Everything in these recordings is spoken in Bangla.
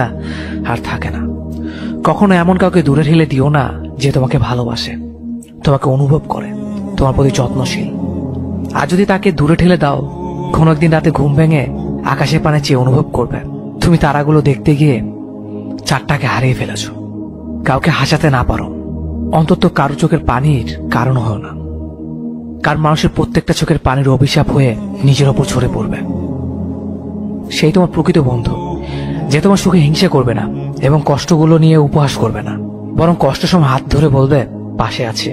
ভালোবাসাটা আর থাকে না। কখনো এমন কাউকে দূরে ঠেলে দিও না যে তোমাকে ভালোবাসে, তোমাকে অনুভব করে, তোমার প্রতি যত্নশীল। আর যদি তাকে দূরে ঠেলে দাও, কোনো একদিন রাতে ঘুম ভেঙে আকাশের পানে চেয়ে অনুভব করবে তুমি তারাগুলো দেখতে গিয়ে চারটাকে হারিয়ে ফেলেছ। কাউকে হাসাতে না পারো, অন্তত কারো চোখের পানির কারণ হয় না। কারণ মানুষের প্রত্যেকটা চোখের পানির অভিশাপ হয়ে নিজের ওপর ঝরে পড়বে। সেই তোমার প্রকৃত বন্ধু, যে তোমার সুখে হিংসা করবে না এবং কষ্টগুলো নিয়ে উপহাস করবে না, বরং কষ্টের সময় হাত ধরে বলবে পাশে আছে।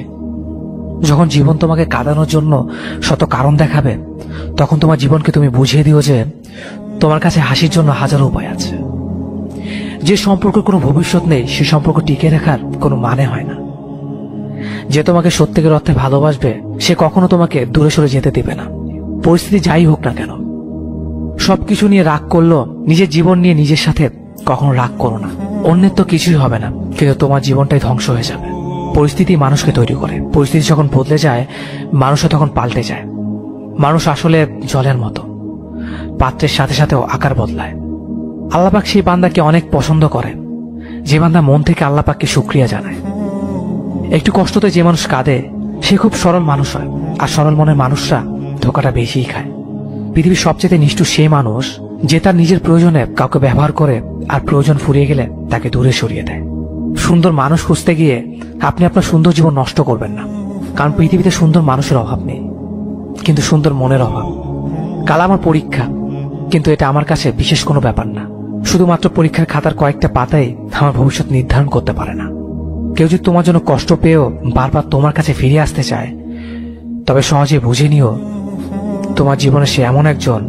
যখন জীবন তোমাকে কাঁদানোর জন্য শত কারণ দেখাবে, তখন তোমার জীবনকে তুমি বুঝিয়ে দিও যে তোমার কাছে হাসির জন্য হাজারো উপায় আছে। যে সম্পর্কের কোনো ভবিষ্যৎ নেই, সে সম্পর্ক টিকে রাখার কোনো মানে হয় না। যে তোমাকে সত্যিকার অর্থে ভালোবাসবে, সে কখনো তোমাকে দূরে সরে যেতে দেবে না, পরিস্থিতি যাই হোক না কেন। সবকিছু নিয়ে রাগ করলো, নিজের জীবন নিয়ে নিজের সাথে কখনো রাগ করো না। অন্যের তো কিছুই হবে না, কিন্তু তোমার জীবনটাই ধ্বংস হয়ে যাবে। পরিস্থিতি মানুষকে তৈরি করে, পরিস্থিতি যখন বদলে যায়, মানুষও তখন পাল্টে যায়। মানুষ আসলে জলের মতো, পাত্রের সাথে সাথেও আকার বদলায়। আল্লাহ পাক সেই বান্দাকে অনেক পছন্দ করেন যে বান্দা মন থেকে আল্লাহ পাককে শুকরিয়া জানায়। একটু কষ্টতে যে মানুষ কাঁদে, সে খুব সরল মানুষ হয়, আর সরল মনের মানুষরা ধোকাটা বেশিই খায়। পৃথিবীর সবচেয়ে নিষ্ঠুর সে মানুষ যে তার নিজের প্রয়োজনে কাউকে ব্যবহার করে আর প্রয়োজন ফুরিয়ে গেলে তাকে দূরে সরিয়ে দেয়। সুন্দর মানুষ খুঁজতে গিয়ে আপনি আপনার সুন্দর জীবন নষ্ট করবেন না, কারণ পৃথিবীতে সুন্দর মানুষের অভাব নেই, কিন্তু সুন্দর মনের অভাব। কাল আমার পরীক্ষা, কিন্তু এটা আমার কাছে বিশেষ কোনো ব্যাপার না। শুধুমাত্র পরীক্ষার খাতার কয়েকটা পাতাই আমার ভবিষ্যৎ নির্ধারণ করতে পারে না। কেউ যদি তোমার জন্য কষ্ট পেয়েও বারবার তোমার কাছে ফিরে আসতে চায়, তবে সহজে বুঝে নিও তোমার জীবনে সে এমন একজন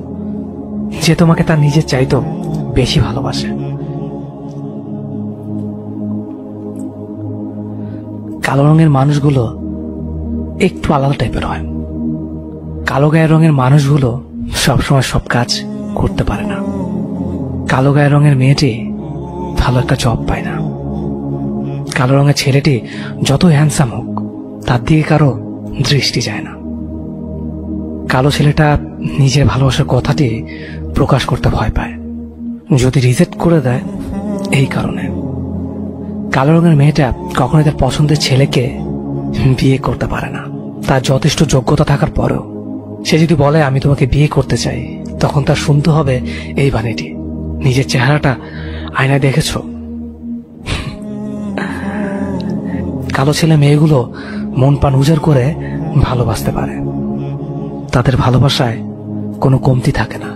যে তোমাকে তার নিজের চাইতেও বেশি ভালোবাসে। কালো রঙের মানুষগুলো একটু আলাদা টাইপের হয়। কালো গায়ের রঙের মানুষগুলো সবসময় সব কাজ করতে পারে না। কালো গায়ের রঙের মেয়েটি ভালো একটা জব পায় না। কালো রঙের ছেলেটি যত হ্যান্ডসাম হোক, তার দিকে কারো দৃষ্টি যায় না। কালো ছেলেটা নিজের ভালোবাসার কথাটি প্রকাশ করতে ভয় পায়, যদি রিজেক্ট করে দেয় এই কারণে। কালো রঙের মেয়েটা কখনোই তার পছন্দের ছেলেকে বিয়ে করতে পারে না। তার যথেষ্ট যোগ্যতা থাকার পরেও সে যদি বলে আমি তোমাকে বিয়ে করতে চাই, তখন তার শুনতে হবে এই বাণীটি, নিজের চেহারাটা আয়নায় দেখেছ? কালো ছেলে মেয়েগুলো মন প্রাণ উজাড় করে ভালোবাসতে পারে, তাদের ভালোবাসায় কোনো কমতি থাকে না।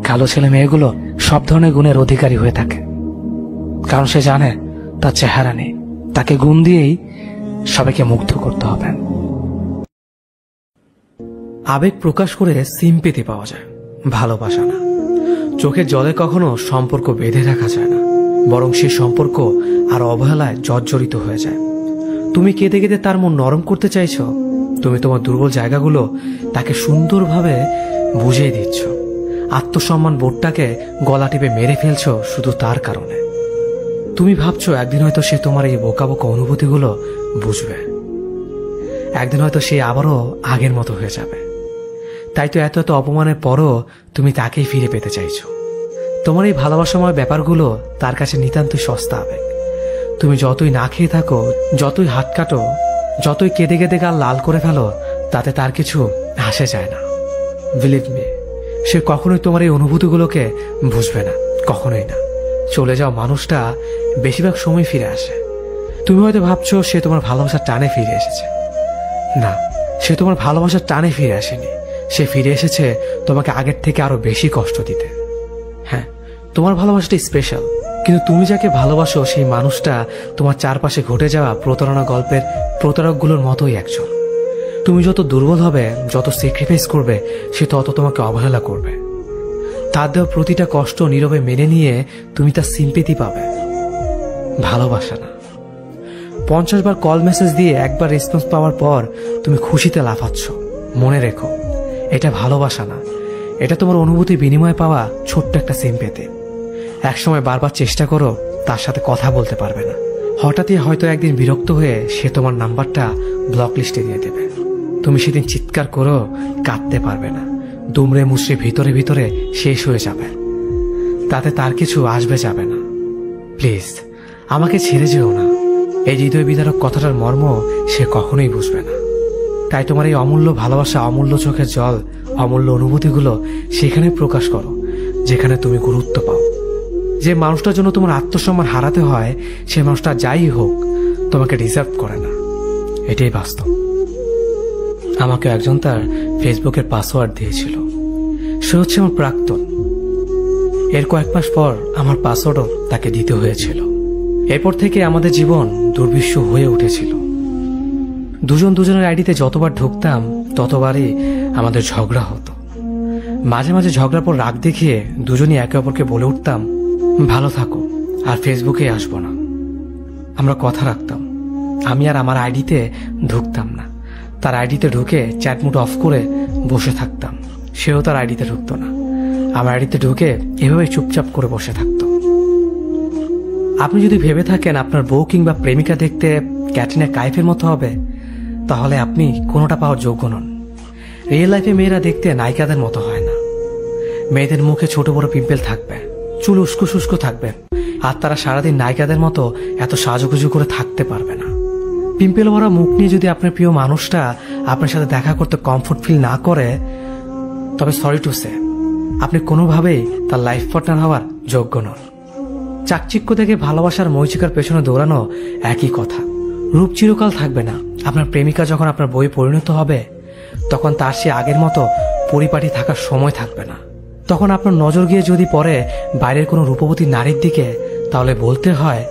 কালো ছেলে মেয়েগুলো সব ধরনের গুণের অধিকারী হয়ে থাকে, কারণ সে জানে তার চেহারা নেই, তাকে গুণ দিয়েই সবাইকে মুগ্ধ করতে হবে। আবেগ প্রকাশ করে সিম্পেথি পাওয়া যায়, ভালোবাসা না। চোখের জলে কখনো সম্পর্ক বেঁধে রাখা যায় না, বরং সে সম্পর্ক আর অবহেলায় জর্জরিত হয়ে যায়। তুমি কেঁদে কেঁদে তার মন নরম করতে চাইছ, তুমি তোমার দুর্বল জায়গাগুলো তাকে সুন্দরভাবে বুঝিয়ে দিচ্ছ। আত্মসম্মান বোধটাকে গলা টিপে মেরে ফেলছ শুধু তার কারণে। তুমি ভাবছো একদিন হয়তো সে তোমার এই বোকা বোকা অনুভূতিগুলো বুঝবে, একদিন হয়তো সে আবারও আগের মতো হয়ে যাবে। তাই তো এত এত অপমানের পরও তুমি তাকেই ফিরে পেতে চাইছো। তোমার এই ভালোবাসাময় ব্যাপারগুলো তার কাছে নিতান্তই সস্তা আবেগ। তুমি যতই না খেয়ে থাকো, যতই হাত কাটো, যতই কেঁদে কেঁদে গাল লাল করে ফেলো, তাতে তার কিছু আসে যায় না। বিলিভ মি, সে কখনোই তোমার এই অনুভূতিগুলোকে বুঝবে না, কখনোই না। চলে যাওয়া মানুষটা বেশিরভাগ সময় ফিরে আসে। তুমি হয়তো ভাবছো সে তোমার ভালোবাসার টানে ফিরে এসেছে। না, সে তোমার ভালোবাসার টানে ফিরে আসেনি। সে ফিরে এসেছে তোমাকে আগের থেকে আরো বেশি কষ্ট দিতে। হ্যাঁ, তোমার ভালোবাসাটা স্পেশাল, কিন্তু তুমি যাকে ভালোবাসো সেই মানুষটা তোমার চারপাশে ঘটে যাওয়া প্রতারণা গল্পের প্রতারকগুলোর মতোই একজন। তুমি যত দুর্বল হবে, যত স্যাক্রিফাইস করবে, সে তত তোমাকে অবহেলা করবে। তার দেওয়া প্রতিটা কষ্ট নীরবে মেনে নিয়ে তুমি তার সিম্পেথি পাবে, ভালোবাসা না। 50 বার কল মেসেজ দিয়ে একবার রেসপন্স পাওয়ার পর তুমি খুশিতে লাফাচ্ছ। মনে রেখো, এটা ভালোবাসা না, এটা তোমার অনুভূতি বিনিময়ে পাওয়া ছোট্ট একটা সিম্পেথি। একসময় বারবার চেষ্টা করো, তার সাথে কথা বলতে পারবে না। হঠাৎই হয়তো একদিন বিরক্ত হয়ে সে তোমার নাম্বারটা ব্লক লিস্টে দিয়ে দেবে। তুমি সেদিন চিৎকার করো, কাঁদতে পারবে না, দুমড়ে মুচড়ে ভিতরে ভিতরে শেষ হয়ে যাবে। তাতে তার কিছু আসবে যাবে না। প্লিজ আমাকে ছেড়ে যেও না। এই হৃদয় বিদারক কথাটার মর্ম সে কখনোই বুঝবে না। তাই তোমার এই অমূল্য ভালোবাসা, অমূল্য চোখের জল, অমূল্য অনুভূতিগুলো সেখানে প্রকাশ করো যেখানে তুমি গুরুত্ব পাও। যে মানুষটার জন্য তোমার আত্মসম্মান হারাতে হয়, সে মানুষটা যাই হোক তোমাকে ডিজার্ভ করে না। এটাই বাস্তব। আমাকে একজন তার ফেসবুকের পাসওয়ার্ড দিয়েছিল। সে হচ্ছে আমার প্রাক্তন। এর কয়েক মাস পর আমার পাসওয়ার্ডও তাকে দিতে হয়েছিল। এরপর থেকে আমাদের জীবন দুর্বিষ্য হয়ে উঠেছিল। দুজনের আইডিতে যতবার ঢুকতাম ততবারই আমাদের ঝগড়া হতো। মাঝে মাঝে ঝগড়ার পর রাগ দেখিয়ে দুজনই একে অপরকে বলে উঠতাম, ভালো থাকো, আর ফেসবুকে আসবো না। আমরা কথা রাখতাম। আমি আর আমার আইডিতে ঢুকতাম না। তার আইডিতে ঢুকে চ্যাট মুড অফ করে বসে থাকতাম। সেও তার আইডিতে ঢুকতো না। আমার আইডিতে ঢুকে এভাবে চুপচাপ করে বসে থাকতো। আপনি যদি ভেবে থাকেন আপনার বউ কিংবা প্রেমিকা দেখতে ক্যাটরিনা কাইফের মতো হবে, তাহলে আপনি কোনোটা পাওয়ার যোগ্য নন। রিয়েল লাইফে মেয়েরা দেখতে নায়িকাদের মতো হয় না। মেয়েদের মুখে ছোট বড় পিম্পল থাকবে, চুল উস্কো শুষ্কো থাকবে, আর তারা সারাদিন নায়িকাদের মতো এত সাজুগুজু করে থাকতে পারবে না। পিম্পল ভরা মুখ নিয়ে যদি আপনার প্রিয় মানুষটা আপনার সাথে দেখা করতে কমফোর্ট ফিল না করে, তবে সরি টু সে, আপনি কোনোভাবেই তার লাইফ পার্টনার হওয়ার যোগ্য নন। চাকচিক্য থেকে ভালোবাসার মরিচিকার পেছনে দৌড়ানো একই কথা। রূপ চিরকাল থাকবে না। আপনার প্রেমিকা যখন আপনার বইয়ে পরিণত হবে, তখন তার সে আগের মতো পরিপাটি থাকার সময় থাকবে না। তখন আপনার নজর গিয়ে যদি পড়ে বাইরের কোনো রূপবতী নারীর দিকে, তাহলে বলতে হয়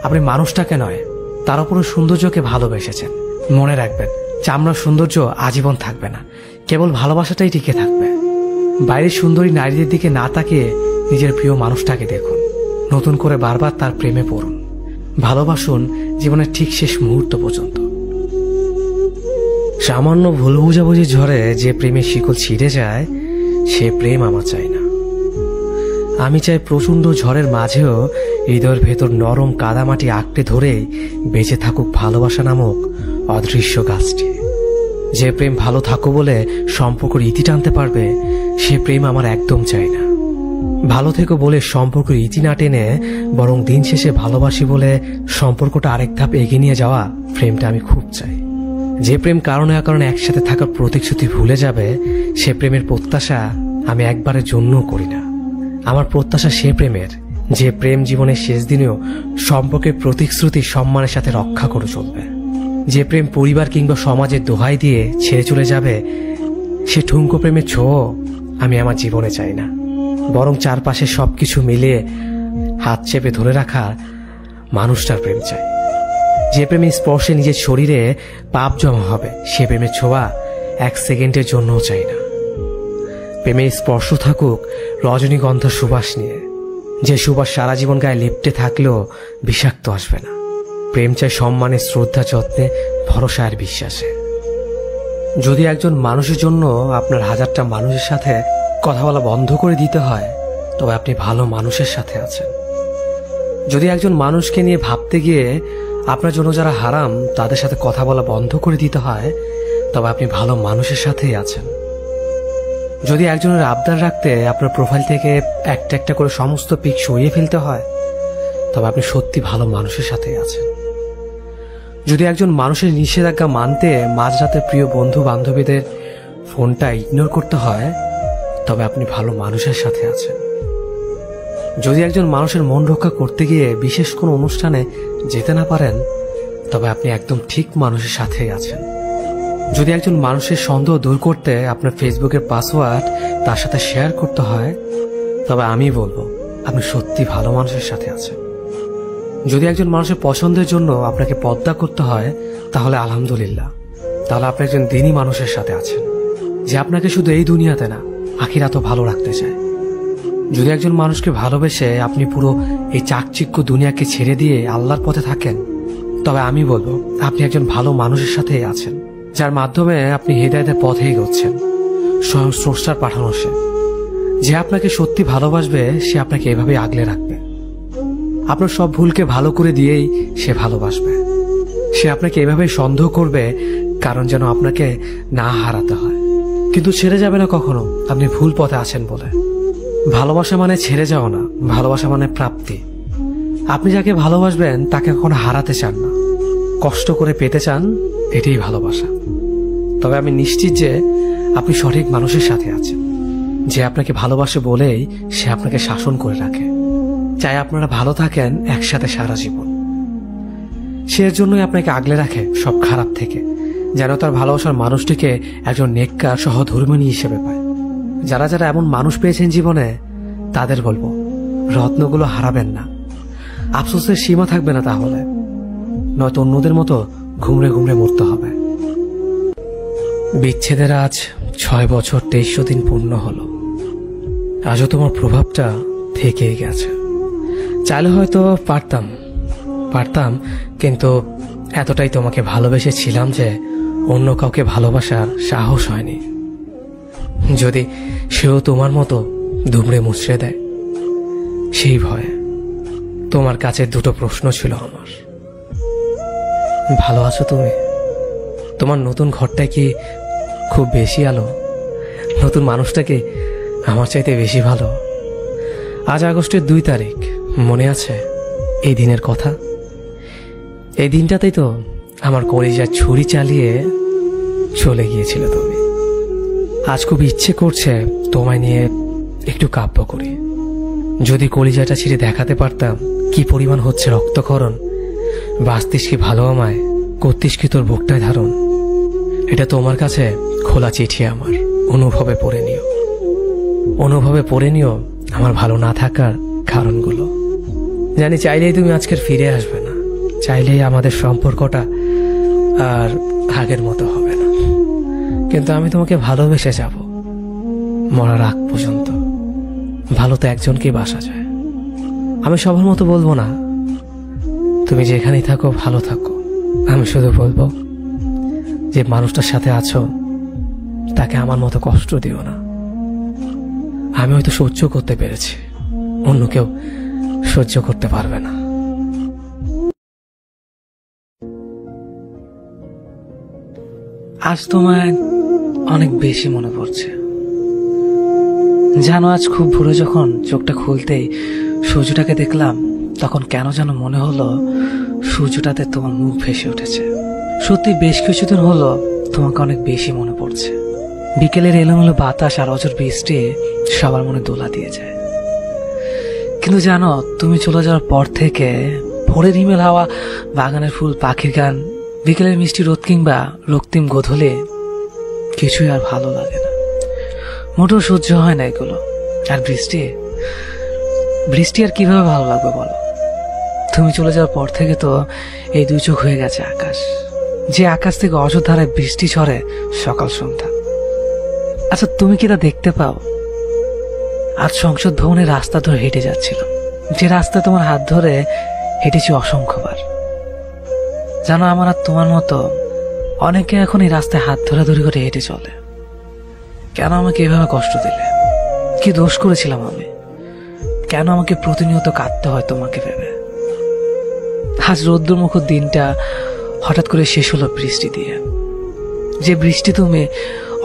আপনি মানুষটাকে নয়, তার উপর সৌন্দর্যকে ভালোবেসেছেন। মনে রাখবেন, চামড়ার সৌন্দর্য আজীবন থাকবে না, কেবল ভালোবাসাটাই টিকে থাকবে। বাইরের সুন্দরী নারীদের দিকে না তাকিয়ে নিজের প্রিয় মানুষটাকে দেখুন। নতুন করে বারবার তার প্রেমে পড়ুন। ভালোবাসুন জীবনের ঠিক শেষ মুহূর্ত পর্যন্ত। সামান্য ভুল বুঝাবুঝির ঝড়ে যে প্রেমের শিকল ছিঁড়ে যায়, সে প্রেম আমার চাই না। আমি চাই প্রচন্ড ঝড়ের মাঝেও হৃদয়ের ভেতর নরম কাদামাটি আঁকড়ে ধরেই বেঁচে থাকুক ভালোবাসা নামক অদৃশ্য গাছটি। যে প্রেম ভালো থাকো বলে সম্পর্কের ইতি টানতে পারবে, সে প্রেম আমার একদম চাই না। ভালো থেকো বলে সম্পর্কের ইতি না টেনে বরং দিন শেষে ভালোবাসি বলে সম্পর্কটা আরেক ধাপ এগিয়ে নিয়ে যাওয়া প্রেমটা আমি খুব চাই। যে প্রেম কারণে একসাথে থাকার প্রতিশ্রুতি ভুলে যাবে, সে প্রেমের প্রত্যাশা আমি একবারের জন্যও করি না। আমার প্রত্যাশা সে প্রেমের, যে প্রেম জীবনের শেষ দিনেও সম্পর্কের প্রতিশ্রুতি সম্মানের সাথে রক্ষা করে চলবে। যে প্রেম পরিবার কিংবা সমাজের দোহাই দিয়ে ছেড়ে চলে যাবে, সে ঠুনকো প্রেমের ছোঁয়া আমি আমার জীবনে চাই না। বরং চারপাশে সবকিছু মিলিয়ে হাত চেপে ধরে রাখা মানুষটার প্রেম চাই। যে প্রেমের স্পর্শে নিজের শরীরে পাপ জমা হবে, সে প্রেমের ছোঁয়া এক সেকেন্ডের জন্যও চাই না। প্রেমের স্পর্শ থাকুক রজনীগন্ধা সুবাস নিয়ে, যে সুবাস সারা জীবন গায়ে লিপ্টে থাকলেও বিষাক্ত আসবে না। প্রেম চাই সম্মানের, শ্রদ্ধা, যত্নে, ভরসা আর বিশ্বাসে। যদি একজন মানুষের জন্য আপনার হাজারটা মানুষের সাথে কথা বলা বন্ধ করে দিতে হয়, তবে আপনি ভালো মানুষের সাথে আছেন। যদি একজন মানুষকে নিয়ে ভাবতে গিয়ে আপনার জন্য যারা হারাম তাদের সাথে কথা বলা বন্ধ করে দিতে হয়, তবে আপনি ভালো মানুষের সাথেই আছেন। যদি একজনের আবদার রাখতে আপনার প্রোফাইল থেকে একটা একটা করে সমস্ত পিক সরিয়ে ফেলতে হয়, তবে আপনি সত্যি ভালো মানুষের সাথেই আছেন। যদি একজন মানুষের নিষেধাজ্ঞা মানতে মাঝরাতে প্রিয় বন্ধু বান্ধবীদের ফোনটা ইগনোর করতে হয়, তবে আপনি ভালো মানুষের সাথে আছেন। যদি একজন মানুষের মন রক্ষা করতে গিয়ে বিশেষ কোনো অনুষ্ঠানে যেতে না পারেন, তবে আপনি একদম ঠিক মানুষের সাথেই আছেন। যদি একজন মানুষের সন্দেহ দূর করতে আপনার ফেসবুকের পাসওয়ার্ড তার সাথে শেয়ার করতে হয়, তবে আমি বলবো আপনি সত্যি ভালো মানুষের সাথে আছেন। যদি একজন মানুষের পছন্দের জন্য আপনাকে পর্দা করতে হয়, তাহলে আলহামদুলিল্লাহ, তাহলে আপনি একজন দিনী মানুষের সাথে আছেন, যে আপনাকে শুধু এই দুনিয়াতে না আখিরাতেও ভালো রাখতে চায়। যদি একজন মানুষকে ভালোবেসে আপনি পুরো এই চাকচিক্য দুনিয়াকে ছেড়ে দিয়ে আল্লাহর পথে থাকেন, তবে আমি বলবো আপনি একজন ভালো মানুষের সাথেই আছেন, যার মাধ্যমে আপনি হেদায়েতের পথে এগোচ্ছেন। স্বয়ং স্রষ্টার পাঠানো সে, যে আপনাকে সত্যি ভালোবাসবে, সে আপনাকে এভাবেই আগলে রাখবে। আপনার সব ভুলকে ভালো করে দিয়েই সে ভালোবাসবে। সে আপনাকে এভাবেই সন্দেহ করবে, কারণ যেন আপনাকে না হারাতে হয়, কিন্তু ছেড়ে যাবে না কখনো আপনি ভুল পথে আছেন বলে। ভালোবাসা মানে ছেড়ে যাওয়া না, ভালোবাসা মানে প্রাপ্তি। আপনি যাকে ভালোবাসবেন তাকে কখনো হারাতে চান না, কষ্ট করে পেতে চান, এটাই ভালোবাসা। তবে আমি নিশ্চিত যে আপনি সঠিক মানুষের সাথে আছেন, যে আপনাকে ভালোবাসে বলেই সে আপনাকে শাসন করে রাখে, চাই আপনারা ভালো থাকেন একসাথে সারা জীবন। সে এর জন্যই আপনাকে আগলে রাখে সব খারাপ থেকে, যেন তার ভালোবাসার মানুষটিকে একজন নেককার সহধর্মিণী হিসেবে পায়। যারা যারা এমন মানুষ পেয়েছেন জীবনে, তাদের বলবো রত্নগুলো হারাবেন না, আফসোসের সীমা থাকবে না, তাহলে নয়তো অন্যদের মতো ঘুমড়ে ঘুমড়ে মরতে হবে। বিচ্ছেদের আজ 6 বছর 2300 দিন পূর্ণ হলো। আজও তোমার প্রভাবটা থেকেই গেছে। চাইলে হয়তো পারতাম, কিন্তু এতটাই তোমাকে ভালোবেসেছিলাম যে অন্য কাউকে ভালোবাসার সাহস হয়নি। যদি সেও তোমার মতো দুমড়ে মুচড়ে দেয়, সেই ভয়ে। তোমার কাছে 2টো প্রশ্ন ছিল আমার। ভালো আছো তুমি? তোমার নতুন ঘরটা কি খুব বেশি আলো? নতুন মানুষটা কি আমার চাইতে বেশি ভালো? আজ আগস্টের 2 তারিখ, মনে আছে এই দিনের কথা? এই দিনটাতেই তো আমার কলিজায় ছুরি চালিয়ে চলে গিয়েছিল তুমি। আজ খুব ইচ্ছে করছে তোমায় নিয়ে একটু কাব্য করি। যদি কলিজাটা ছিঁড়ে দেখাতে পারতাম কি পরিমাণ হচ্ছে রক্তক্ষরণ, বাঁচতিস কি ভালো আমায়, করতিস কি তোর বুকটায় ধারণ। এটা তোমার কাছে খোলা চিঠি আমার, অনুভবে পড়ে নিও আমার ভালো না থাকার কারণগুলো। জানি চাইলেই তুমি আজকের ফিরে আসবে না, চাইলেই আমাদের সম্পর্কটা আর আগের মতো হবে না, কিন্তু আমি তোমাকে ভালোবেসে যাব মরার আগ পর্যন্ত। ভালো তো একজনকেই বাসা যায়। আমি সবার মতো বলবো না তুমি যেখানেই থাকো ভালো থাকো, আমি শুধু বলবো যে মানুষটার সাথে আছো তাকে আমার মতো কষ্ট দিও না। আমি হয়তো সহ্য করতে পেরেছি, অন্য কেউ সহ্য করতে পারবে না। আজ তোমায় অনেক বেশি মনে পড়ছে। জানো, আজ খুব ভোরে যখন চোখটা খুলতেই সূর্যটাকে দেখলাম, তখন কেন যেন মনে হলো সূর্যটাতে তোমার মুখ ভেসে উঠেছে। সত্যি বেশ কিছুদিন হলো তোমাকে অনেক বেশি মনে পড়ছে। বিকেলের এলোমেলো বাতাস আর অঝোর বৃষ্টি সবার মনে দোলা দিয়ে যায়। কিন্তু জানো, তুমি চলে যাওয়ার পর থেকে ভোরের হিমেল হাওয়া, বাগানের ফুল, পাখির গান, বিকেলের মিষ্টি রোদ কিংবা রক্তিম গোধূলি কিছুই আর ভালো লাগে না। মোটেও সহ্য হয় না এগুলো। আর বৃষ্টি আর কিভাবে ভালো লাগবে বলো? তুমি চলে যাওয়ার পর থেকে তো এই 2 চোখ হয়ে গেছে আকাশ, যে আকাশ থেকে অযোধ্যারায় বৃষ্টি ঝরে সকাল সন্ধ্যা। আচ্ছা, তুমি কি তা দেখতে পাও? আজ সংসদ ভবনের রাস্তা ধরে হেঁটে যাচ্ছিল, যে রাস্তা তোমার হাত ধরে হেঁটেছি অসংখ্যবার। জানো, আমার আর তোমার মতো অনেকে এখন এই রাস্তায় হাত ধরাধরি করে হেঁটে চলে। কেন আমাকে এভাবে কষ্ট দিলে? কি দোষ করেছিলাম আমি? কেন আমাকে প্রতিনিয়ত কাঁদতে হয় তোমাকে ভেবে? আজ রৌদ্রমুখর দিনটা হঠাৎ করে শেষ হলো বৃষ্টি দিয়ে, যে বৃষ্টি তুমি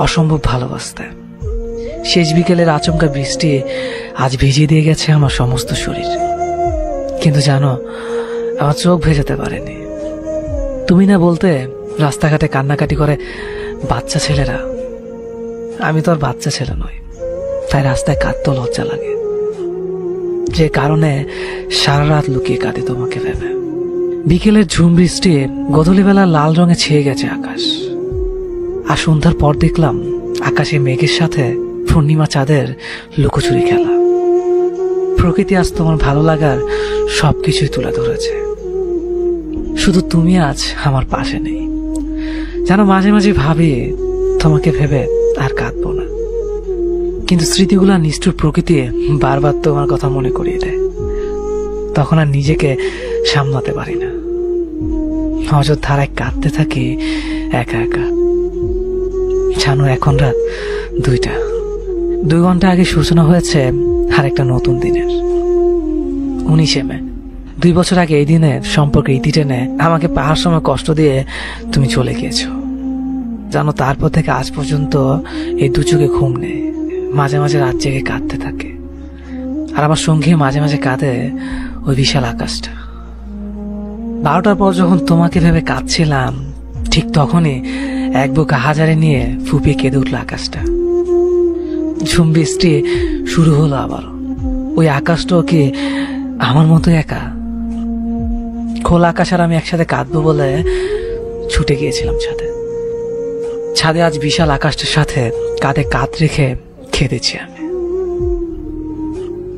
অসম্ভব ভালোবাসতে। শেষ বিকেলের আচমকা বৃষ্টি আজ ভিজিয়ে দিয়ে গেছে আমার সমস্ত শরীর। কিন্তু জানো, আমার চোখ ভেজাতে পারেনি। তুমি না বলতে রাস্তাঘাটে কান্নাকাটি করে বাচ্চা ছেলেরা। আমি তো আর বাচ্চা ছেলে নই, তাই রাস্তায় কাঁদতেও লজ্জা লাগে, যে কারণে সারা রাত লুকিয়ে কাঁদি তোমাকে ভেবে। বিকেলের ঝুম বৃষ্টি গধূলিবেলা লাল রঙে ছেয়ে গেছে আকাশ। আর সন্ধ্যার পর দেখলাম আকাশে মেঘের সাথে পূর্ণিমা চাঁদের লুকোচুরি খেলা। প্রকৃতি আজ তোমার ভালো লাগার সবকিছুই তুলে ধরেছে। শুধু তুমি আজ আমার পাশে নেই। জানো, মাঝে মাঝে ভাবি তোমাকে ভেবে আর কাঁদবো না, কিন্তু স্মৃতিগুলা নিষ্ঠুর প্রকৃতি বারবার তোমার কথা মনে করিয়ে দেয়। তখন আর নিজেকে সামলাতে পারি না, অযোধ্যারায় কাঁদতে থাকি একা একা। জানো, এখন রাত 2টা। 2 ঘন্টা আগে সূচনা হয়েছে আর একটা নতুন দিনের, 19শে মে। 2 বছর আগে এই দিনে সম্পর্কে ইতি টেনে আমাকে পাহাড় সময় কষ্ট দিয়ে তুমি চলে গিয়েছো। জানো, তারপর থেকে আজ পর্যন্ত এই 2 চোখে ঘুম নেই। মাঝে মাঝে রাত জেগে কাঁদতে থাকে। আর আমার সঙ্গে মাঝে মাঝে কাঁদে ওই বিশাল আকাশটা। 12টার পর যখন তোমাকে ভেবে কাঁদছিলাম, ঠিক তখনই এক বুক হাজারে নিয়ে ফুপিয়ে কেঁদে উঠল আকাশটা। ঝুম বৃষ্টি শুরু হলো আবার। ওই আকাশটাও কি আমার মতো একা? খোলা আকাশ আর আমি একসাথে কাঁদবো বলে ছুটে গিয়েছিলাম ছাদে। ছাদে আজ বিশাল আকাশটার সাথে কাঁধে কাঁধ রেখে কেঁদেছি আমি।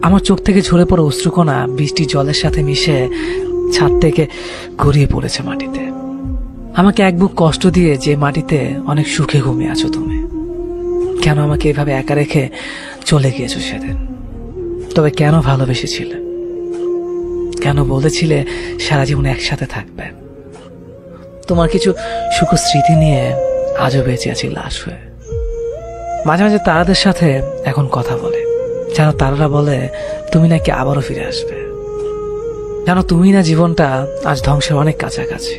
আমার চোখ থেকে ঝরে পড়ে অশ্রুকণা বৃষ্টির জলের সাথে মিশে ছাদ থেকে গড়িয়ে পড়েছে মাটিতে। আমাকে এক বুক কষ্ট দিয়ে যে মাটিতে অনেক সুখে ঘুমিয়ে আছো তুমি, কেন আমাকে এভাবে একা রেখে চলে গিয়েছো সেদিন? তবে কেন ভালোবেসেছিলে? কেন বলেছিলে সারা জীবন একসাথে থাকবে? তোমার কিছু সুখ স্মৃতি নিয়ে আজও বেঁচে আছি লাশ হয়ে। মাঝে মাঝে তারাদের সাথে এখন কথা বলে, যেন তারারা বলে তুমি নাকি আবারও ফিরে আসবে, যেন তুমি না জীবনটা আজ ধ্বংসের অনেক কাছাকাছি।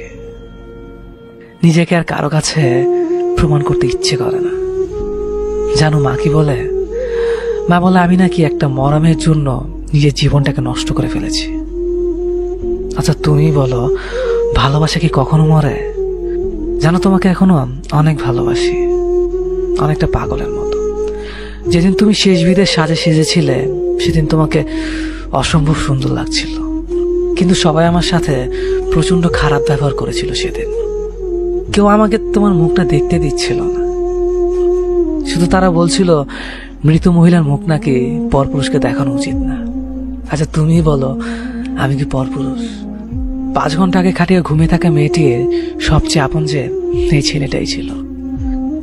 নিজেকে আর কারো কাছে প্রমাণ করতে ইচ্ছে করে না। জানো মা কি বলে? মা বলে আমি নাকি একটা মরমের জন্য নিজের জীবনটাকে নষ্ট করে ফেলেছি। আচ্ছা তুমি বলো, ভালোবাসা কি কখনো মরে? জানো তোমাকে এখনো অনেক ভালোবাসি, অনেকটা পাগলের মতো। যেদিন তুমি শেষ বিদের সাজে সেজেছিলে সেদিন তোমাকে অসম্ভব সুন্দর লাগছিল, কিন্তু সবাই আমার সাথে প্রচন্ড খারাপ ব্যবহার করেছিল সেদিন। কেউ আমাকে তোমার মুখটা দেখতে দিচ্ছিল না, শুধু তারা বলছিল মৃত মহিলার মুখ নাকি পরপুরুষকে দেখানো উচিত না। আচ্ছা তুমি বলো, আমি কি পরপুরুষ? 5 ঘন্টা আগে খাটিয়ে ঘুমিয়ে থাকা মেয়েটির সবচেয়ে আপন যে এই ছেলেটাই ছিল,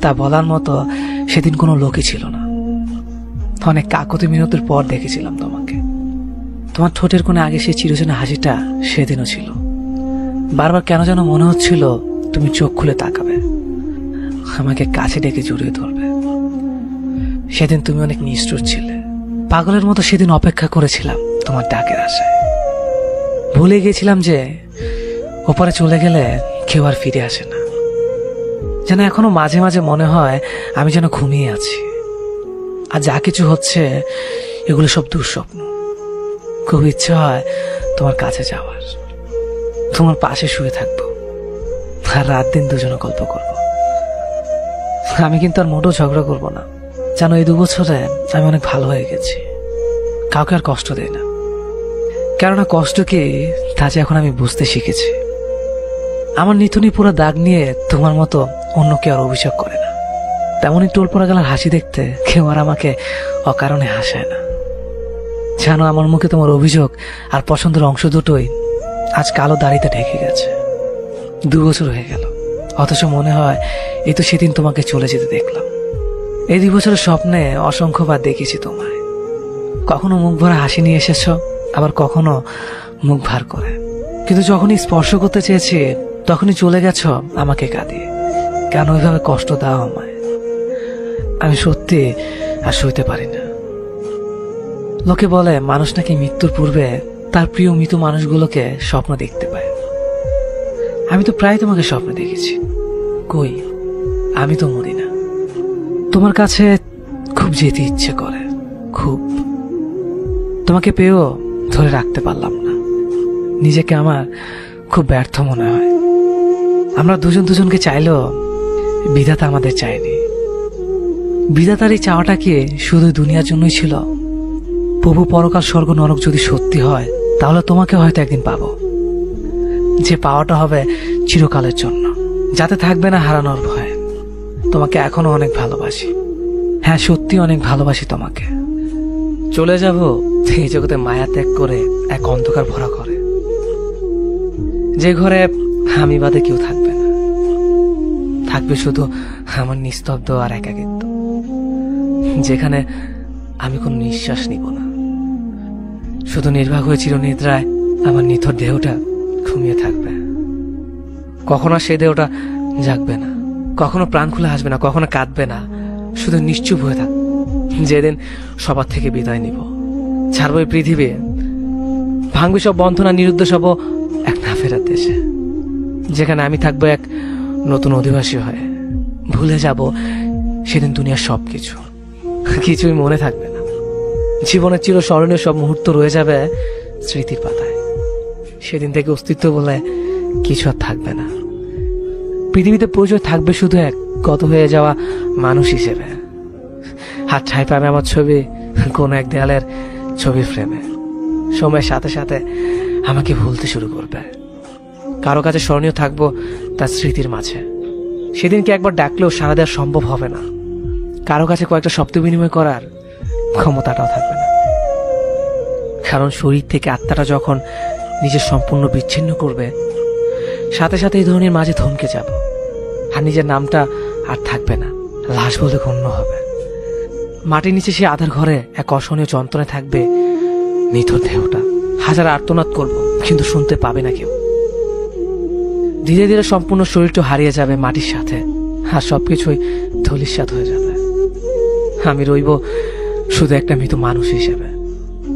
তা বলার মতো সেদিন কোনো লোকই ছিল না। অনেক কাকতি মিনতির পর দেখেছিলাম তোমাকে। তোমার ঠোঁটের কোণে আগে সেই চিরচেনা হাসিটা সেদিনও ছিল। বারবার কেন যেন মনে হচ্ছিল তুমি চোখ খুলে তাকাবে, আমাকে কাছে ডেকে জড়িয়ে ধরবে। সেদিন তুমি অনেক নিষ্ঠুর ছিলে। পাগলের মতো সেদিন অপেক্ষা করেছিলাম তোমার ডাকের আশায়। ভুলে গিয়েছিলাম যে ওপারে চলে গেলে কেউ আর ফিরে আসে না। যেন এখনো মাঝে মাঝে মনে হয় আমি যেন ঘুমিয়ে আছি, আর যা কিছু হচ্ছে এগুলো সব দুঃস্বপ্ন। খুব ইচ্ছে হয় তোমার কাছে যাওয়ার, তোমার পাশে শুয়ে থাকবো, আর রাত দিন দুজনে গল্প করব। আমি কিন্তু আর মোটেও ঝগড়া করবো না। জানো এই 2 বছরে আমি অনেক ভালো হয়ে গেছি, কাউকে আর কষ্ট দেই না। কেননা কষ্ট কি তা যে এখন আমি বুঝতে শিখেছি। আমার নিথুনি পুরো দাগ নিয়ে তোমার মতো অন্য কেউ আর অভিযোগ করে না। তেমনই টোল পড়া গেলার হাসি দেখতে কেউ আর আমাকে অকারণে হাসায় না। জানো আমার মুখে তোমার অভিযোগ আর পছন্দের অংশ দুটোই আজ কালো দাড়িতে ঢেকে গেছে। 2 বছর হয়ে গেল, অথচ মনে হয় এই তো সেদিন তোমাকে চলে যেতে দেখলাম। এই 2 বছরের স্বপ্নে অসংখ্যবার দেখেছি তোমায়। কখনো মুখ ভরা হাসি নিয়ে এসেছ, আবার কখনো মুখ ভার করে। কিন্তু যখনই স্পর্শ করতে চেয়েছি তখনই চলে গেছ আমাকে কাঁদিয়ে। কেন ওইভাবে কষ্ট দাও আমায়? আমি সত্যি আর সইতে পারি না। লোকে বলে মানুষ নাকি মৃত্যুর পূর্বে তার প্রিয় মৃত মানুষগুলোকে স্বপ্ন দেখতে পায়। আমি তো প্রায় তোমাকে স্বপ্ন দেখেছি। কই, আমি তো মরি না। তোমার কাছে খুব যেতে ইচ্ছে করে, খুব। তোমাকে পেয়েও ধরে রাখতে পারলাম না। নিজেকে আমার খুব ব্যর্থ মনে হয়। আমরা দুজন দুজনকে চাইলেও বিধাতা আমাদের চায়নি। বিধাতার এই চাওয়াটা কি শুধু দুনিয়ার জন্যই ছিল? প্রভু পরকাল স্বর্গ নরক যদি সত্যি হয় তাহলে তোমাকে হয়তো একদিন পাবো, যে পাওয়াটা হবে চিরকালের জন্য, যাতে থাকবে না হারানোর ভয়। তোমাকে এখনো অনেক ভালোবাসি, হ্যাঁ সত্যি অনেক ভালোবাসি তোমাকে। চলে যাব এই জগতে মায়া ত্যাগ করে এক অন্ধকার ভরা ঘরে, যে ঘরে আমি বাদে কেউ থাকবে না। থাকবে শুধু আমার নিস্তব্ধ আর একাকিত্ব, যেখানে আমি কোনো নিঃশ্বাস নিব না। শুধু নির্বাক হয়ে চিরনিদ্রায় আমার নিথর দেহটা ঘুমিয়ে থাকবে। কখনো সেই দেহটা জাগবে না, কখনো প্রাণ খুলে হাসবে না, কখনো কাঁদবে না, শুধু নিশ্চুপ হয়ে থাকবে। যেদিন সবার থেকে বিদায় নিব, ছাড়বো এই পৃথিবী, ভাঙবে সব বন্ধনা, নিরুদ্দেশ হব এক না ফেরার দেশে, যেখানে আমি থাকবো এক নতুন অধিবাসী হয়ে। ভুলে যাব সেদিন দুনিয়ার সবকিছু, কিছুই মনে থাকবে না। জীবনের চিরস্মরণীয় সব মুহূর্ত রয়ে যাবে স্মৃতির পাতায়। সেদিন থেকে অস্তিত্ব বলে কিছু আর থাকবে না। পৃথিবীতে পরিচয় থাকবে শুধু এক গত হয়ে যাওয়া মানুষ হিসেবে। আর ঠাঁই পাবে আমার ছবি কোনো এক দেয়ালের ছবির ফ্রেমে। সময়ের সাথে সাথে আমাকে ভুলতে শুরু করবে। কারো কাছে স্মরণীয় থাকবো তার স্মৃতির মাঝে। সেদিনকে একবার ডাকলেও সাড়া দেওয়া সম্ভব হবে না। কারো কাছে কয়েকটা শব্দ বিনিময় করার ক্ষমতাটাও থাকবে না। কারণ শরীর থেকে আত্মাটা যখন নিজের সম্পূর্ণ বিচ্ছিন্ন করবে, সাথে সাথে এই ধরনের মাঝে থমকে যাব। আর নিজের নামটা আর থাকবে না, লাশ বলে গণ্য হবে। মাটির নিচে সে আধার ঘরে এক অসহনীয় যন্ত্রণায় থাকবে নিথর দেহটা। হাজার আর্তনাদ করব, কিন্তু শুনতে পাবে না কেউ। ধীরে ধীরে সম্পূর্ণ শরীরটা হারিয়ে যাবে মাটির সাথে, আর সবকিছুই ধূলিসাৎ হয়ে যাবে। আমি রইব শুধু একটা মৃত মানুষ হিসেবে।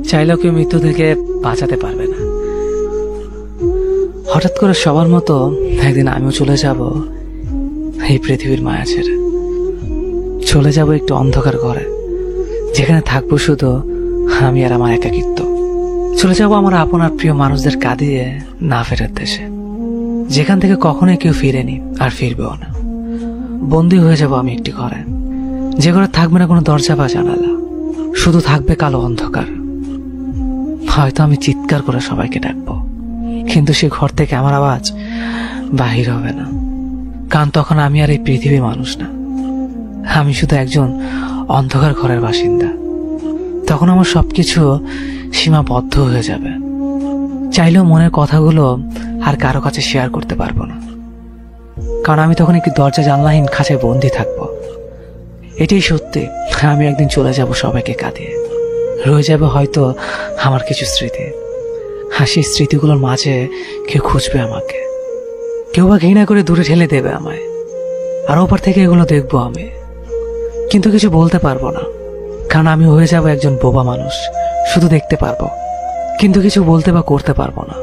চাইলেও কেউ মৃত্যু থেকে বাঁচাতে পারবে না। হঠাৎ করে সবার মতো একদিন আমিও চলে যাব এই পৃথিবীর মায়া ছেড়ে। চলে যাব একটু অন্ধকার ঘরে, যেখানে থাকবো শুধু আমি আর আমার একাকিত্ব। চলে যাব আমার আপন আর প্রিয় মানুষদের কাঁদিয়ে না ফেরার দেশে, যেখান থেকে কখনোই কেউ ফিরেনি আর ফিরবেও না। বন্দী হয়ে যাব আমি একটি ঘরে, যে ঘরে থাকবে না কোনো দরজা বা জানালা, শুধু থাকবে কালো অন্ধকার। হয়তো আমি চিৎকার করে সবাইকে ডাকবো, কিন্তু সে ঘর থেকে আমার আওয়াজ বাহির হবে না। কারণ তখন আমি আর এই পৃথিবীর মানুষ না, আমি শুধু একজন অন্ধকার ঘরের বাসিন্দা। তখন আমার সবকিছু সীমাবদ্ধ হয়ে যাবে। চাইলেও মনের কথাগুলো আর কারো কাছে শেয়ার করতে পারবো না, কারণ আমি তখন একটি দরজা জানলাহীন খাঁচায় বন্দি থাকবো। এটাই সত্যি, আমি একদিন চলে যাব সবাইকে কাঁদিয়ে। রয়ে যাবে হয়তো আমার কিছু স্মৃতি। হাসির স্মৃতিগুলোর মাঝে কেউ খুঁজবে আমাকে, কেউ বা ঘৃণা করে দূরে ঠেলে দেবে আমায়। আর ওপর থেকে এগুলো দেখবো আমি, কিন্তু কিছু বলতে পারবো না, কারণ আমি হয়ে যাব একজন বোবা মানুষ। শুধু দেখতে পারবো, কিন্তু কিছু বলতে বা করতে পারবো না।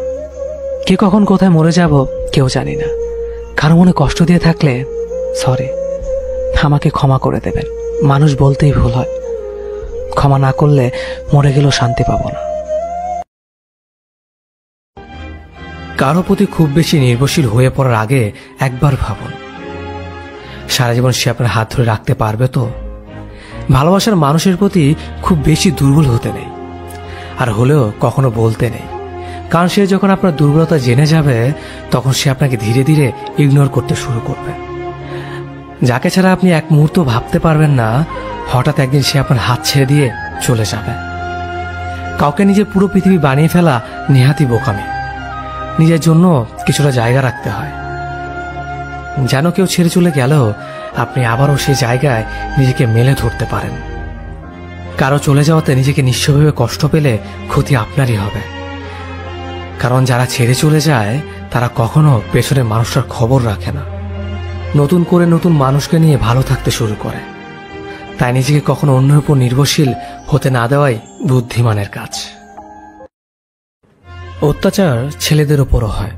কে কখন কোথায় মরে যাব কেউ জানি না। কারো মনে কষ্ট দিয়ে থাকলে সরি, আমাকে ক্ষমা করে দেবেন। মানুষ বলতেই ভুল হয়, ক্ষমা না করলে মরে গেলেও শান্তি পাবো না। কারো প্রতি খুব বেশি নির্ভরশীল হয়ে পড়ার আগে একবার ভাবুন, সারা জীবন সে আপনার হাত ধরে রাখতে পারবে তো? ভালোবাসার মানুষের প্রতি খুব বেশি দুর্বল হতে নেই, আর হলেও কখনো বলতে নেই। কারণ সে যখন আপনার দুর্বলতা জেনে যাবে, তখন সে আপনাকে ধীরে ধীরে ইগনোর করতে শুরু করবে। যাকে ছাড়া আপনি এক মুহূর্ত ভাবতে পারবেন না, হঠাৎ একদিন সে আপনার হাত ছেড়ে দিয়ে চলে যাবে। কাউকে নিজের পুরো পৃথিবী বানিয়ে ফেলা নেহাতি বোকামি। নিজের জন্য কিছুটা জায়গা রাখতে হয়, যেন কেউ ছেড়ে চলে গেলেও আপনি আবারও সেই জায়গায় নিজেকে মেলে ধরতে পারেন। কারো চলে যাওয়াতে নিজেকে নিঃস্ব ভেবে কষ্ট পেলে ক্ষতি আপনারই হবে। কারণ যারা ছেড়ে চলে যায় তারা কখনো পেছনের মানুষটার খবর রাখে না, নতুন করে নতুন মানুষকে নিয়ে ভালো থাকতে শুরু করে। তাই নিজেকে কখনো অন্যের উপর নির্ভরশীল হতে না দেওয়াই বুদ্ধিমানের কাজ। অত্যাচার ছেলেদের উপরও হয়,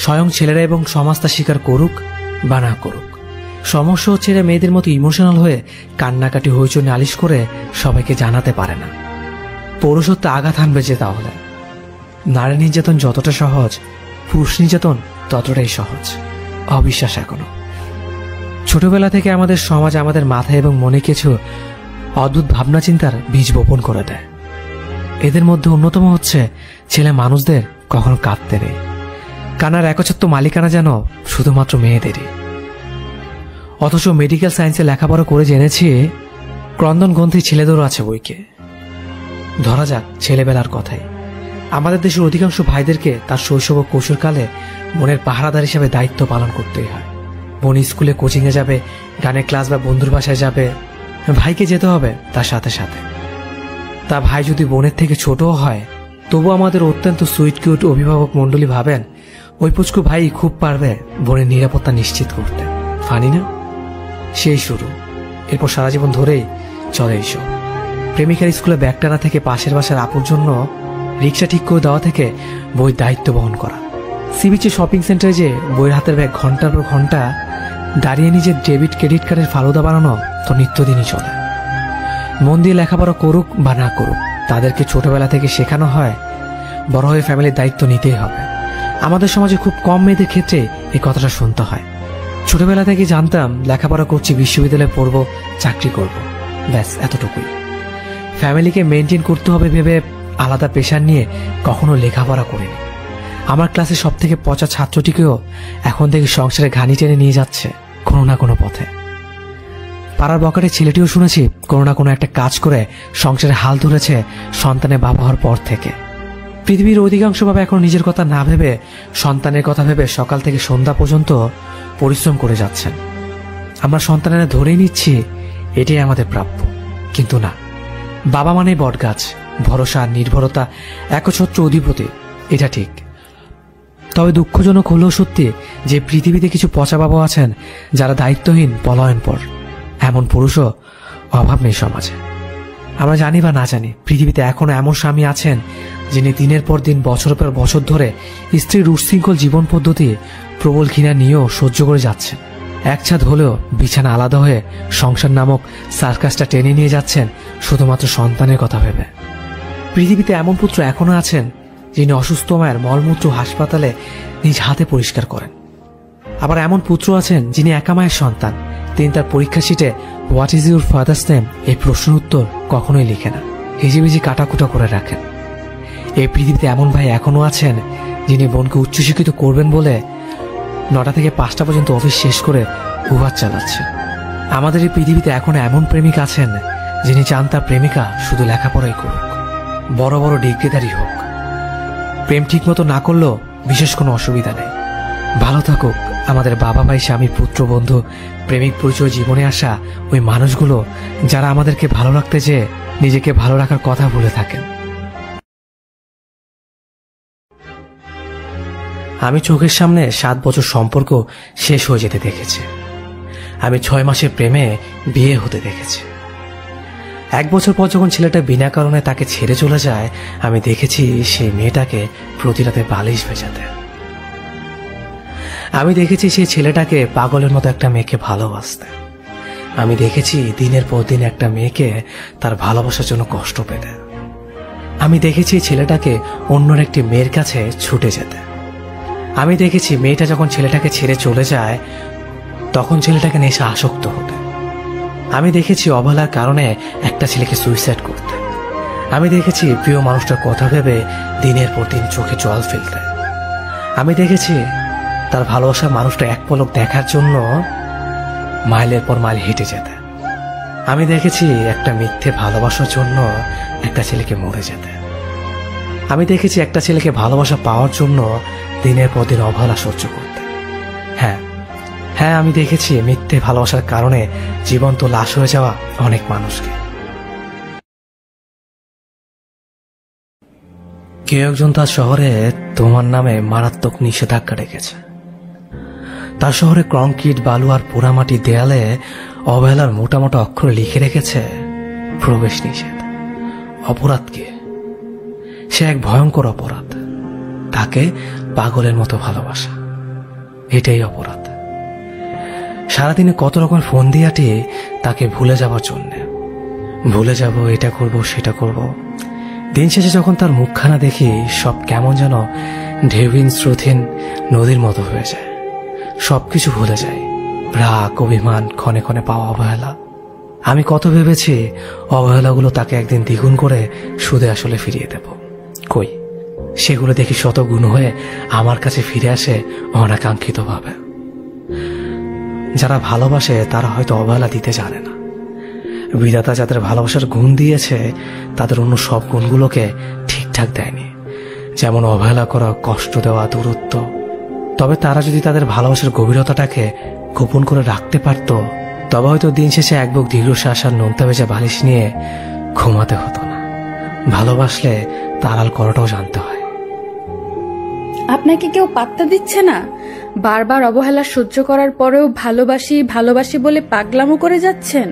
স্বয়ং ছেলেরা, এবং সমাজ তা স্বীকার করুক বা না করুক। সমস্যা হচ্ছে এরা মেয়েদের মতো ইমোশনাল হয়ে কান্নাকাটি হইচই নালিশ করে সবাইকে জানাতে পারে না। পুরুষত্ব আঘাত হানবে যে তাহলে। নারী নির্যাতন যতটা সহজ, পুরুষ নির্যাতন ততটাই সহজ। অবিশ্বাস এখনো। ছোটবেলা থেকে আমাদের সমাজ আমাদের মাথায় এবং মনে কিছু অদ্ভুত ভাবনা চিন্তার বীজ বপন করে দেয়। এদের মধ্যে অন্যতম হচ্ছে ছেলে মানুষদের কখনো কাঁদতে নেই, কানার একচ্ছত্ব মালিকানা যেন শুধুমাত্র মেয়েদেরই। অথচ মেডিকেল সায়েন্সে লেখাপড়া করে জেনেছি ক্রন্দন গ্রন্থি ছেলেদেরও আছে বইকে। ধরা যাক ছেলেবেলার কথাই, আমাদের দেশের অধিকাংশ ভাইদেরকে তার শৈশব ও কৈশোরকালে বোনের পাহারাদার হিসেবে দায়িত্ব পালন করতেই হয়। বোন স্কুলে কোচিংয়ে যাবে, গানের ক্লাস বা বন্ধুর বাসায় যাবে, ভাইকে যেতে হবে তার সাথে সাথে। তা ভাই যদি বোনের থেকে ছোটও হয়, তবু আমাদের অত্যন্ত সুইট কিউট অভিভাবক মণ্ডলী ভাবেন ওই পুচকু ভাই খুব পারবে বোনের নিরাপত্তা নিশ্চিত করতে। ফানি না? সেই শুরু। এরপর সারা জীবন ধরেই চলে এইসব। প্রেমিকার স্কুলে ব্যাগ টানা থেকে পাশের বাসার আপুর জন্য রিক্সা ঠিক করে দেওয়া থেকে বইয়ের দায়িত্ব বহন করা, সি বিচে শপিং সেন্টারে যে বইয়ের হাতের ব্যাগ ঘন্টার পর ঘন্টা দাঁড়িয়ে নিজের ডেবিট ক্রেডিট কার্ডের ফালুদা বানানো তো নিত্যদিনই চলে। মন দিয়ে লেখাপড়া করুক বা না করুক, তাদেরকে ছোটবেলা থেকে শেখানো হয় বড় হয়ে ফ্যামিলির দায়িত্ব নিতেই হবে। আমাদের সমাজে খুব কম মেয়েদের ক্ষেত্রে এই কথাটা শুনতে হয়। ছোটবেলা থেকে জানতাম লেখাপড়া করছি, বিশ্ববিদ্যালয়ে পড়বো, চাকরি করব, ব্যাস এতটুকুই। ফ্যামিলিকে মেনটেন করতে হবে ভেবে আলাদা পেশার নিয়ে কখনো লেখাপড়া করিনি। আমার ক্লাসে সব থেকে পচা ছাত্রটিকেও এখন থেকে সংসারে ঘানি টেনে নিয়ে যাচ্ছে কোনো না কোনো পথে। পাড়ার বকাটে ছেলেটিও শুনেছি কোনো না কোনো একটা কাজ করে সংসারে হাল ধরেছে সন্তানের বাবা হওয়ার পর থেকে। পৃথিবীর অধিকাংশ বাবা এখন নিজের কথা না ভেবে সন্তানের কথা ভেবে সকাল থেকে সন্ধ্যা পর্যন্ত পরিশ্রম করে যাচ্ছেন। আমরা সন্তানেরা ধরেই নিচ্ছি এটাই আমাদের প্রাপ্য, কিন্তু না। বাবা মানে বটগাছ, ভরসা, নির্ভরতা, একছত্র অধিপতি, এটা ঠিক। তবে দুঃখজনক হলেও সত্যি যে পৃথিবীতে কিছু পচা বাবা আছেন যারা দায়িত্বহীন, পলায়নপর। এমন পুরুষও অভাব নেই সমাজে। আমরা জানি বা না জানি, পৃথিবীতে এখনো এমন স্বামী আছেন যিনি দিনের পর দিন, বছরের পর বছর ধরে স্ত্রীর উচ্ছৃঙ্খল জীবন পদ্ধতি প্রবল ঘৃণা নিয়েও সহ্য করে যাচ্ছেন। এক ছাদ হলেও বিছানা আলাদা হয়ে সংসার নামক সার্কাসটা টেনে নিয়ে যাচ্ছেন শুধুমাত্র সন্তানের কথা ভেবে। পৃথিবীতে এমন পুত্র এখনো আছেন যিনি অসুস্থ মায়ের মলমূত্র হাসপাতালে নিজ হাতে পরিষ্কার করেন। আবার এমন পুত্র আছেন যিনি একা মায়ের সন্তান, তিনি তার পরীক্ষা শিটে what is your father's name এই প্রশ্নের উত্তর কখনোই লিখে না, হিজিবিজি কাটাকুটা করে রাখেন। এই পৃথিবীতে এমন ভাই এখনো আছেন যিনি বোনকে উচ্চশিক্ষিত করবেন বলে 9টা থেকে 5টা পর্যন্ত অফিস শেষ করে উবার চালাচ্ছেন। আমাদের এই পৃথিবীতে এখনো এমন প্রেমিক আছেন যিনি চান তার প্রেমিকা শুধু লেখাপড়াই করুক, বড় বড় ডিগ্রিধারী হোক। প্রেম ঠিক মতো না করলেও বিশেষ কোনো অসুবিধা নেই। ভালো থাকুক আমাদের বাবা, ভাই, স্বামী, পুত্র, বন্ধু, প্রেমিক পরিচয় জীবনে আসা ওই মানুষগুলো যারা আমাদেরকে ভালো রাখতে চেয়ে নিজেকে ভালো রাখার কথা ভুলে থাকেন। আমি চোখের সামনে 7 বছর সম্পর্ক শেষ হয়ে যেতে দেখেছি। আমি 6 মাসের প্রেমে বিয়ে হতে দেখেছি। 1 বছর পর যখন ছেলেটা বিনা কারণে তাকে ছেড়ে চলে যায়, আমি দেখেছি সেই মেয়েটাকে প্রতি রাতে বালিশ ভেজাতে। আমি দেখেছি সেই ছেলেটাকে পাগলের মতো একটা মেয়েকে ভালোবাসতে। আমি দেখেছি দিনের পর দিন একটা মেয়েকে তার ভালোবাসার জন্য কষ্ট পেতে। আমি দেখেছি ছেলেটাকে অন্যর একটি মেয়ের কাছে ছুটে যেতে। আমি দেখেছি মেয়েটা যখন ছেলেটাকে ছেড়ে চলে যায় তখন ছেলেটাকে নেশা আসক্ত হতে। আমি দেখেছি অবহেলার কারণে একটা ছেলেকে সুইসাইড করতে। আমি দেখেছি প্রিয় মানুষটার কথা ভেবে দিনের পর দিন চোখে জল ফেলতে। আমি দেখেছি তার ভালোবাসার মানুষটা এক পলক দেখার জন্য মাইলের পর মাইল হেঁটে যেতে। আমি দেখেছি একটা মিথ্যে ভালোবাসার জন্য একটা ছেলেকে মরে যেতে। আমি দেখেছি একটা ছেলেকে ভালোবাসা পাওয়ার জন্য দিনের পর দিন অবহেলা সহ্য করতে। হ্যাঁ, আমি দেখেছি মিথ্যে ভালোবাসার কারণে জীবন্ত লাশ হয়ে যাওয়া অনেক মানুষকে। কেউ একজন তার শহরে তোমার নামে মারাত্মক নিষেধাজ্ঞা রেখেছে। তার শহরে কংক্রিট, বালু আর পোড়ামাটি দেয়ালে অবহেলার মোটা মোটা অক্ষরে লিখে রেখেছে প্রবেশ নিষেধ। অপরাধ কি? সে এক ভয়ঙ্কর অপরাধ, তাকে পাগলের মতো ভালোবাসা, এটাই অপরাধ। সারাদিনে কত রকম ফোন দিয়াটি তাকে ভুলে যাওয়ার জন্যে, ভুলে যাব, এটা করব, সেটা করব। দিন শেষে যখন তার মুখখানা দেখি সব কেমন যেন ঢেউহীন স্রোতহীন নদীর মতো হয়ে যায়। সবকিছু ভুলে যায়, রাগ, অভিমান, ক্ষণে ক্ষণে পাওয়া অবহেলা। আমি কত ভেবেছি অবহেলাগুলো তাকে একদিন দ্বিগুণ করে সুদে আসলে ফিরিয়ে দেব। কই, সেগুলো দেখি শত গুণ হয়ে আমার কাছে ফিরে আসে অনাকাঙ্ক্ষিতভাবে। যারা ভালোবাসে তারা হয়তো অবহেলা দিতে জানে না। বিধাতা যাদের ভালোবাসার গুণ দিয়েছে তাদের অন্য সব গুণগুলোকে ঠিকঠাক দেয়নি, যেমন অবহেলা করা, কষ্ট দেওয়া, দূরত্ব। তবে তারা যদি তাদের ভালোবাসার গভীরতাটাকে গোপন করে রাখতে পারত তবে হয়তো দিন শেষে এক বুক দীর্ঘশ্বাস আর নোনতা ভেজা বালিশ নিয়ে ঘুমাতে হতো না। ভালোবাসলে তার আড়াল করাটাও জানতে হয়। আপনাকে কেউ পাত্তা দিচ্ছে না? বারবার অবহেলা সহ্য করার পরেও ভালোবাসি ভালোবাসি বলে পাগলামো করে যাচ্ছেন।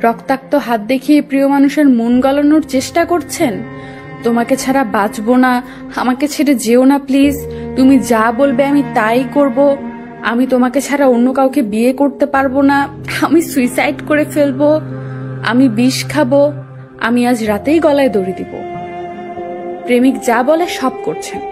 রক্তাক্ত হাত দেখিয়ে প্রিয় মানুষের মন গলানোর চেষ্টা করছেন। তোমাকে ছাড়া বাঁচবো না, আমাকে ছেড়ে যেও না প্লিজ, তুমি যা বলবে আমি তাই করব, আমি তোমাকে ছাড়া অন্য কাউকে বিয়ে করতে পারবো না, আমি সুইসাইড করে ফেলবো। আমি বিষ খাবো, আমি আজ রাতেই গলায় দড়ি দিব। প্রেমিক যা বলে সব করছেন।